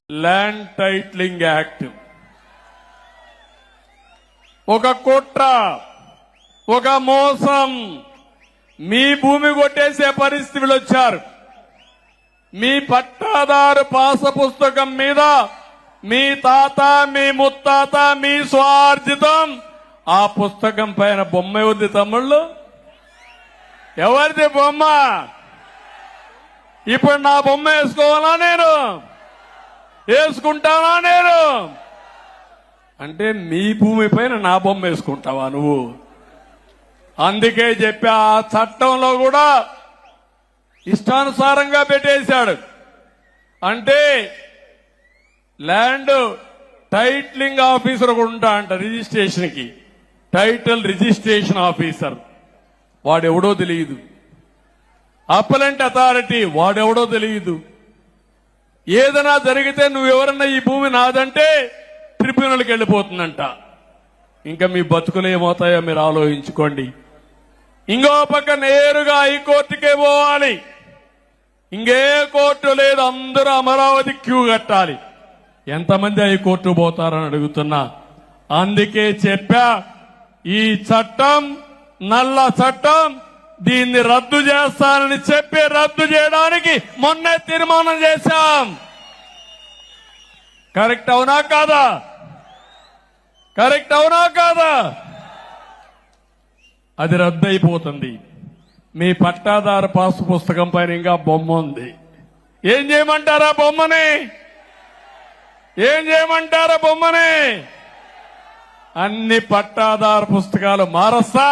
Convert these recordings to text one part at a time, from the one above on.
Land titling act ఒక కుట్ర, ఒక మోసం. మీ భూమి కొట్టేసే పరిస్థితులు వచ్చారు. మీ పట్టాదారు పాస పుస్తకం మీద మీ తాత, మీ ముత్తాత, మీ స్వార్జితం, ఆ పుస్తకం పైన బొమ్మ ఉంది. తమ్ముళ్ళు, ఎవరిది బొమ్మ? ఇప్పుడు నా బొమ్మ వేసుకోవాలా? నేను వేసుకుంటానా? నేను అంటే మీ భూమి పైన నా బొమ్మ వేసుకుంటావా నువ్వు? అందుకే చెప్పా, ఆ చట్టంలో కూడా ఇష్టానుసారంగా పెట్టేశాడు. అంటే ల్యాండ్ టైటిలింగ్ ఆఫీసర్ ఒకడు ఉంటా అంట, రిజిస్ట్రేషన్ కి టైటిల్ రిజిస్ట్రేషన్ ఆఫీసర్, వాడెవడో తెలియదు. అప్పలెంట్ అథారిటీ, వాడెవడో తెలియదు. ఏదైనా జరిగితే నువ్వెవరన్నా ఈ భూమి నాదంటే ట్రిబ్యునల్కి వెళ్ళిపోతుందంట. ఇంకా మీ బతుకులు ఏమవుతాయో మీరు ఆలోచించుకోండి. ఇంకో పక్క నేరుగా హైకోర్టుకే పోవాలి. ఇంకే కోర్టు లేదు, అందరూ అమరావతి క్యూ కట్టాలి. ఎంతమంది హైకోర్టు పోతారని అడుగుతున్నా. అందుకే చెప్పా, ఈ చట్టం నల్ల చట్టం, దీన్ని రద్దు చేస్తానని చెప్పి రద్దు చేయడానికి మొన్నే తీర్మానం చేశాం. కరెక్ట్ అవునా కాదా? కరెక్ట్ అవునా కాదా? అది రద్దు అయిపోతుంది. మీ పట్టాదారు పాసు పుస్తకం పైన ఇంకా బొమ్మ ఉంది. ఏం చేయమంటారా బొమ్మని? ఏం చేయమంటారా బొమ్మని? అన్ని పట్టాదారు పుస్తకాలు మారస్తా,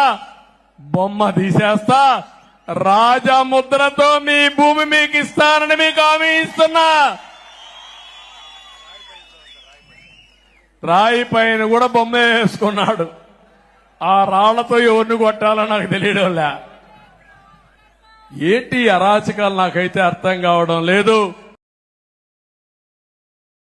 బొమ్మ తీసేస్తా, రాజముద్రతో మీ భూమి మీకు ఇస్తానని మీకు హామీ ఇస్తున్నా. రాయి పైన కూడా బొమ్మ వేసుకున్నాడు. ఆ రాళ్లతో ఎవరిని కొట్టాలో నాకు తెలియడంలే. ఏంటి అరాచకాలు నాకైతే అర్థం కావడం లేదు.